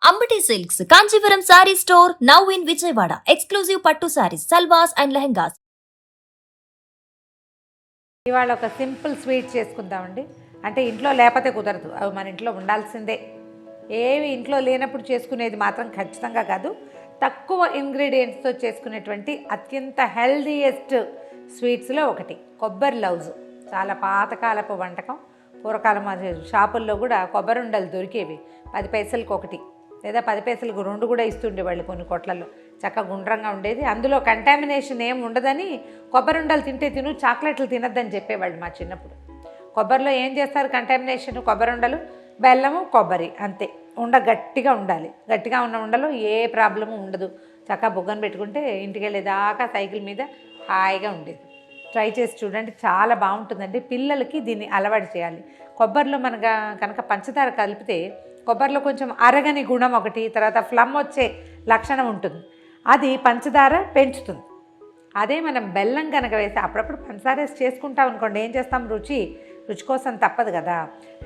Ambati Silks, Kanchipuram Saree Store, now in Vijayawada. Exclusive Pattu Sarees, Salwas and Lehengas. ఇవాళ ఒక simple sweet చేసుకుందామండి. అంటే ఇంట్లో లేకపోతే కుదరదు, అవి మన ఇంట్లో ఉండాల్సిందే. ఏవి ఇంట్లో లేనప్పుడు చేసుకునేది మాత్రం ఖచ్చితంగా కాదు. తక్కువ ఇంగ్రీడియంట్స్తో చేసుకునేటువంటి అత్యంత హెల్దీయెస్ట్ స్వీట్స్లో ఒకటి కొబ్బరి లౌజు. చాలా పాతకాలపు వంటకం. పూర్వకాలం షాపుల్లో కూడా కొబ్బరి ఉండలు దొరికేవి. 10 పైసలకు ఒకటి లేదా 10 పైసలకు 2 కూడా ఇస్తుండేవాళ్ళు కొన్ని కొట్లలో. చక్కగా గుండ్రంగా ఉండేది. అందులో కంటామినేషన్ ఏం ఉండదని కొబ్బరి ఉండలు తింటే తిను, చాక్లెట్లు తినద్దని చెప్పేవాళ్ళు మా చిన్నప్పుడు. కొబ్బరిలో ఏం చేస్తారు కంటామినేషన్? కొబ్బరి ఉండలు, బెల్లము, కొబ్బరి, అంతే. ఉండ గట్టిగా ఉండాలి. గట్టిగా ఉన్న ఉండలో ఏ ప్రాబ్లము ఉండదు. చక్కగా బుగ్గను పెట్టుకుంటే ఇంటికి వెళ్ళేదాకా సైకిల్ మీద హాయిగా ఉండేది. ట్రై చేసి చూడండి, చాలా బాగుంటుందండి. పిల్లలకి దీన్ని అలవాటు చేయాలి. కొబ్బరిలో మనగా కనుక పంచదార కలిపితే కొబ్బరిలో కొంచెం అరగని గుణం ఒకటి, తర్వాత ఫ్లమ్ వచ్చే లక్షణం ఉంటుంది. అది పంచదార పెంచుతుంది. అదే మనం బెల్లం కనుక వేసి అప్పుడప్పుడు పంచదార వేసి చేసుకుంటాం అనుకోండి, ఏం చేస్తాం? రుచి కోసం తప్పదు కదా.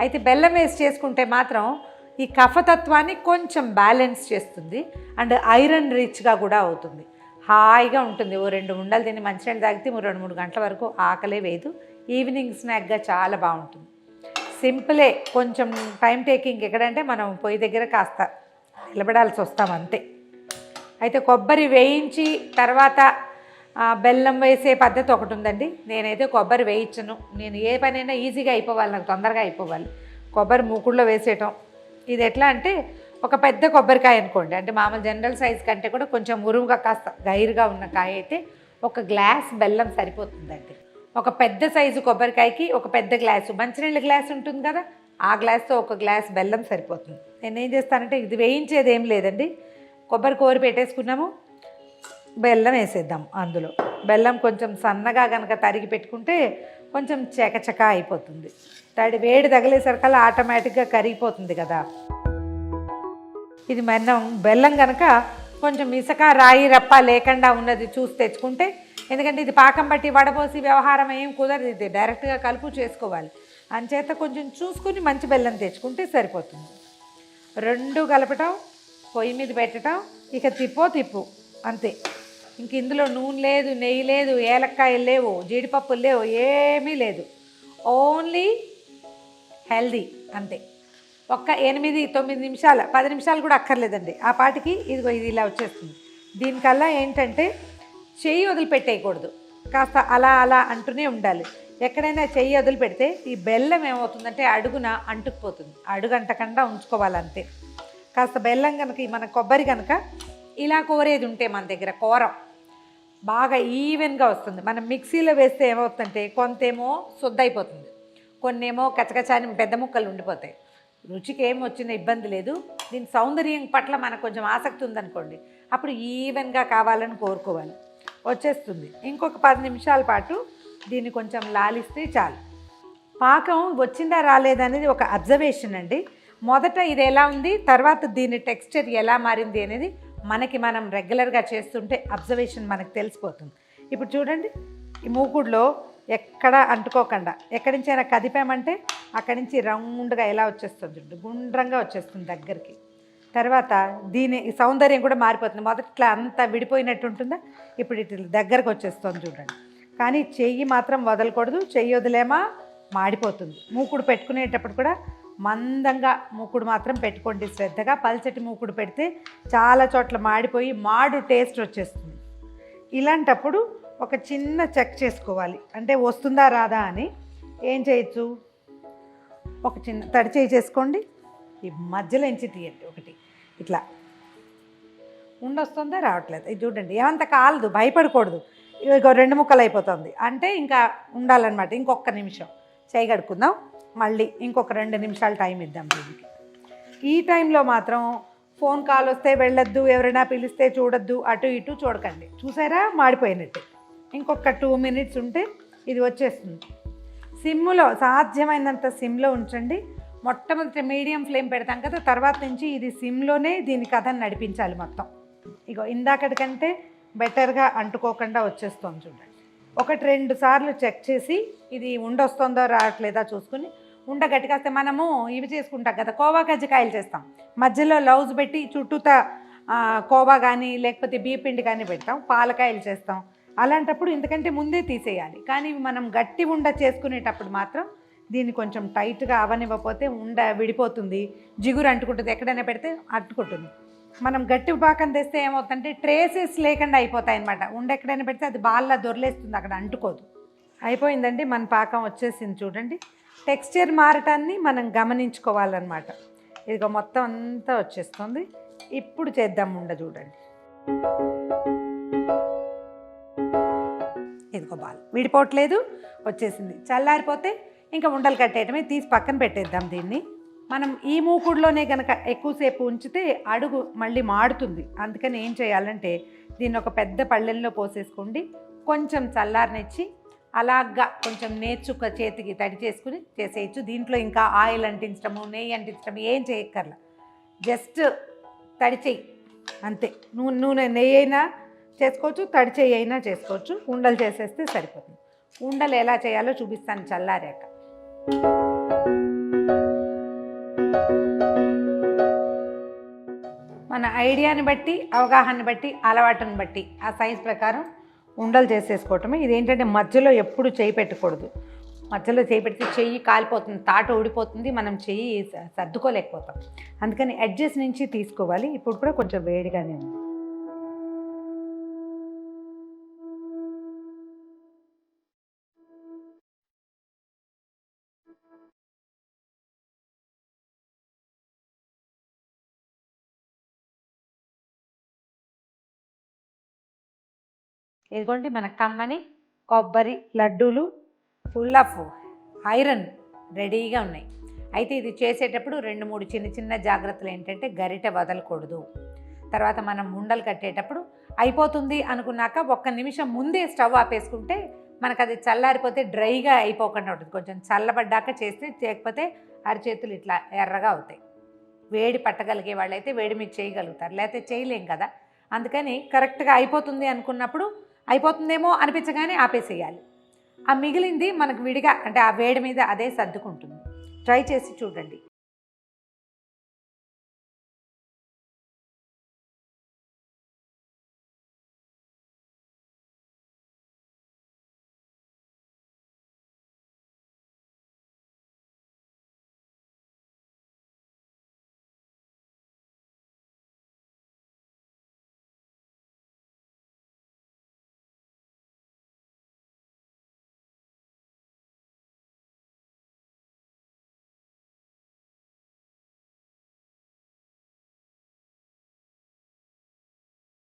అయితే బెల్లం వేసి చేసుకుంటే మాత్రం ఈ కఫతత్వాన్ని కొంచెం బ్యాలెన్స్ చేస్తుంది అండ్ ఐరన్ రిచ్గా కూడా అవుతుంది. హాయిగా ఉంటుంది. ఓ 2 ఉండలు తిని మంచినీళ్ళు తాగితే 2-3 గంటల వరకు ఆకలే వేయదు. ఈవినింగ్ స్నాక్గా చాలా బాగుంటుంది. సింపులే, కొంచెం టైం టేకింగ్. ఎక్కడంటే మనం పొయ్యి దగ్గర కాస్త నిలబడాల్సి వస్తాం అంతే. అయితే కొబ్బరి వేయించి తర్వాత బెల్లం వేసే పద్ధతి ఒకటి ఉందండి. నేనైతే కొబ్బరి వేయించను. నేను ఏ పనైనా ఈజీగా అయిపోవాలి, నాకు తొందరగా అయిపోవాలి. కొబ్బరి మూకుడులో వేసేయటం. ఇది ఎట్లా అంటే, ఒక పెద్ద కొబ్బరికాయ అనుకోండి, అంటే మామూలు జనరల్ సైజ్ కంటే కూడా కొంచెం ఉరువుగా కాస్త గైరుగా ఉన్న కాయ అయితే 1 గ్లాస్ బెల్లం సరిపోతుందండి. ఒక పెద్ద సైజు కొబ్బరికాయకి ఒక పెద్ద గ్లాసు మంచినీళ్ళ గ్లాస్ ఉంటుంది కదా, ఆ గ్లాస్తో 1 గ్లాస్ బెల్లం సరిపోతుంది. నేనేం చేస్తానంటే, ఇది వేయించేది ఏం లేదండి. కొబ్బరి కోరి పెట్టేసుకున్నాము, బెల్లం వేసేద్దాం. అందులో బెల్లం కొంచెం సన్నగా కనుక తరిగి పెట్టుకుంటే కొంచెం చకచక అయిపోతుంది. వేడి తగిలేసరికల్లా ఆటోమేటిక్గా కరిగిపోతుంది కదా. ఇది మనం బెల్లం కనుక కొంచెం ఇసుక రాయి రప్ప లేకుండా ఉన్నది చూసి తెచ్చుకుంటే, ఎందుకంటే ఇది పాకం బట్టి వడపోసి వ్యవహారం ఏం కుదరదు. ఇది డైరెక్ట్గా కలుపు చేసుకోవాలి. అంచేత కొంచెం చూసుకుని మంచి బెల్లం తెచ్చుకుంటే సరిపోతుంది. 2 కలపటం, పొయ్యి మీద పెట్టడం, ఇక తిప్పు అంతే. ఇంక ఇందులో నూనె లేదు, నెయ్యి లేదు, ఏలక్కాయలు లేవు, జీడిపప్పులు లేవు, ఏమీ లేదు. ఓన్లీ హెల్దీ అంతే. 8-9 నిమిషాలు, 10 నిమిషాలు కూడా అక్కర్లేదండి. ఆ పాటికి ఇది ఇలా వచ్చేస్తుంది. దీనికల్లా ఏంటంటే చెయ్యి వదిలిపెట్టేయకూడదు. కాస్త అలా అలా అంటూనే ఉండాలి. ఎక్కడైనా చెయ్యి వదిలిపెడితే ఈ బెల్లం ఏమవుతుందంటే అడుగున అంటుకుపోతుంది. అడుగు అంటకుండా ఉంచుకోవాలంతే. కాస్త బెల్లం కనుక, మన కొబ్బరి కనుక ఇలా కోరేది ఉంటే మన దగ్గర కోరం బాగా ఈవెన్గా వస్తుంది. మనం మిక్సీలో వేస్తే ఏమవుతుందంటే కొంతేమో శుద్ధైపోతుంది, కొన్నేమో కచకచాని పెద్ద ముక్కలు ఉండిపోతాయి. రుచికి ఏం వచ్చిన ఇబ్బంది లేదు. దీని సౌందర్యం పట్ల మనకు కొంచెం ఆసక్తి ఉందనుకోండి, అప్పుడు ఈవెన్గా కావాలని కోరుకోవాలి. వచ్చేస్తుంది. ఇంకొక 10 నిమిషాల పాటు దీన్ని కొంచెం లాలిస్తే చాలు. పాకం వచ్చిందా రాలేదనేది ఒక అబ్జర్వేషన్ అండి. మొదట ఇది ఎలా ఉంది, తర్వాత దీని టెక్స్చర్ ఎలా మారింది అనేది మనం రెగ్యులర్గా చేస్తుంటే అబ్జర్వేషన్ మనకు తెలిసిపోతుంది. ఇప్పుడు చూడండి, ఈ మూకుడులో ఎక్కడ అంటుకోకుండా ఎక్కడి నుంచైనా కదిపామంటే అక్కడి నుంచి రౌండ్గా ఎలా వచ్చేస్తుంది, చూడండి, గుండ్రంగా వచ్చేస్తుంది దగ్గరికి. తర్వాత దీని సౌందర్యం కూడా మారిపోతుంది. మొదట్లో అంతా విడిపోయినట్టు ఉంటుందా, ఇప్పుడు ఇటు దగ్గరకు వచ్చేస్తుంది చూడండి. కానీ చెయ్యి మాత్రం వదలకూడదు. చెయ్యి వదిలేమా మాడిపోతుంది. మూకుడు పెట్టుకునేటప్పుడు కూడా మందంగా మూకుడు మాత్రం పెట్టుకోండి శ్రద్ధగా. పల్చటి మూకుడు పెడితే చాలా చోట్ల మాడిపోయి మాడు టేస్ట్ వచ్చేస్తుంది. ఇలాంటప్పుడు ఒక చిన్న చెక్ చేసుకోవాలి, అంటే వస్తుందా రాదా అని. ఏం చేయొచ్చు, ఒక చిన్న తడి చేయి చేసుకోండి, ఈ మధ్యలో ఎంచి తీయండి ఒకటి, ఇట్లా ఉండొస్తుందా రావట్లేదు. ఇది చూడండి, ఏమంత కాలదు, భయపడకూడదు. ఇక 2 ముక్కలు అయిపోతుంది అంటే ఇంకా ఉండాలన్నమాట. ఇంకొక నిమిషం చేయి కడుక్కుందాం, మళ్ళీ ఇంకొక 2 నిమిషాలు టైం ఇద్దాం దీనికి. ఈ టైంలో మాత్రం ఫోన్ కాల్ వస్తే వెళ్ళొద్దు, ఎవరైనా పిలిస్తే చూడొద్దు, అటు ఇటు చూడకండి. చూసారా మాడిపోయినట్టు. ఇంకొక 2 మినిట్స్ ఉంటే ఇది వచ్చేస్తుంది. సిమ్లో సాధ్యమైనంత సిమ్లో ఉంచండి. మొట్టమొదటి మీడియం ఫ్లేమ్ పెడతాం కదా, తర్వాత నుంచి ఇది సిమ్లోనే దీని కథను నడిపించాలి మొత్తం. ఇగో ఇందాకటి కంటే బెటర్గా అంటుకోకుండా వచ్చేస్తుంది చూడండి. 1-2 సార్లు చెక్ చేసి ఇది ఉండొస్తుందో రావట్లేదా చూసుకుని ఉండ గట్టికాస్తే మనము ఇవి చేసుకుంటాం కదా, కోవా కజ్జికాయలు చేస్తాం, మధ్యలో లౌజ్ పెట్టి చుట్టూతా కోవా కానీ లేకపోతే బియ్యపిండి కానీ పెడతాం, పాలకాయలు చేస్తాం. అలాంటప్పుడు ఇంతకంటే ముందే తీసేయాలి. కానీ మనం గట్టి ఉండ చేసుకునేటప్పుడు మాత్రం దీన్ని కొంచెం టైట్గా అవనివ్వకపోతే ఉండ విడిపోతుంది, జిగురు అంటుకుంటుంది, ఎక్కడైనా పెడితే అంటుకుంటుంది. మనం గట్టి పాకం తెస్తే ఏమవుతుందంటే ట్రేసెస్ లేకుండా అయిపోతాయి అన్నమాట. ఉండ ఎక్కడైనా పెడితే అది బాల్లా దొరలేస్తుంది, అక్కడ అంటుకోదు. అయిపోయిందండి, మన పాకం వచ్చేసింది చూడండి. టెక్స్చర్ మారటాన్ని మనం గమనించుకోవాలన్నమాట. ఇదిగో మొత్తం అంతా వచ్చేస్తుంది. ఇప్పుడు చేద్దాం ఉండ చూడండి. ఇదిగో బాల్ విడిపోవట్లేదు, వచ్చేసింది. చల్లారిపోతే ఇంకా ఉండలు కట్టేయటమే, తీసి పక్కన పెట్టేద్దాం దీన్ని. మనం ఈ మూకుడులోనే కనుక ఎక్కువసేపు ఉంచితే అడుగు మళ్ళీ మాడుతుంది. అందుకని ఏం చేయాలంటే దీన్ని ఒక పెద్ద పళ్ళెంలో పోసేసుకోండి, కొంచెం చల్లారనిచ్చి అలాగా కొంచెం నేర్చుక చేతికి తడి చేసుకుని చేసేయచ్చు. దీంట్లో ఇంకా ఆయిల్ అంటించడము, నెయ్యి అంటించడం ఏం చేయక్కర్లా, జస్ట్ తడి చెయ్యి అంతే. నూనె నెయ్యి అయినా చేసుకోవచ్చు, తడి చెయ్యి అయినా చేసుకోవచ్చు. ఉండలు చేసేస్తే సరిపోతుంది. ఉండలు ఎలా చేయాలో చూపిస్తాను చల్లారాక. మన ఐడియాని బట్టి, అవగాహనని బట్టి, అలవాటుని బట్టి ఆ సైజ్ ప్రకారం ఉండలు చేసేసుకోవటమే. ఇదేంటంటే మధ్యలో ఎప్పుడు చేయి పెట్టకూడదు. మధ్యలో చేయి పెడితే చెయ్యి కాలిపోతుంది, తాట ఊడిపోతుంది, మనం చెయ్యి సర్దుకోలేకపోతాం. అందుకని ఎడ్జెస్ నుంచి తీసుకోవాలి. ఇప్పుడు కూడా కొంచెం వేడిగానే ఉంది. ఇదిగోండి మన కమ్మని కొబ్బరి లడ్డూలు ఫుల్ ఆఫ్ ఐరన్ రెడీగా ఉన్నాయి. అయితే ఇది చేసేటప్పుడు 2-3 చిన్న చిన్న జాగ్రత్తలు ఏంటంటే గరిటె వదలకూడదు. తర్వాత మనం ఉండలు కట్టేటప్పుడు అయిపోతుంది అనుకున్నాక 1 నిమిషం ముందే స్టవ్ ఆపేసుకుంటే మనకు అది చల్లారిపోతే డ్రైగా అయిపోకుండా ఉంటుంది. కొంచెం చల్లబడ్డాక చేస్తే, చేయకపోతే అరిచేతులు ఇట్లా ఎర్రగా అవుతాయి. వేడి పట్టగలిగే వాళ్ళైతే వేడి మీకు చేయగలుగుతారు, లేకపోతే చేయలేం కదా. అందుకని కరెక్ట్గా అయిపోతుంది అనుకున్నప్పుడు, అయిపోతుందేమో అనిపించగానే ఆపేసేయాలి. ఆ మిగిలింది మనకు విడిగా అంటే ఆ వేడి మీద అదే సర్దుకుంటుంది. ట్రై చేసి చూడండి.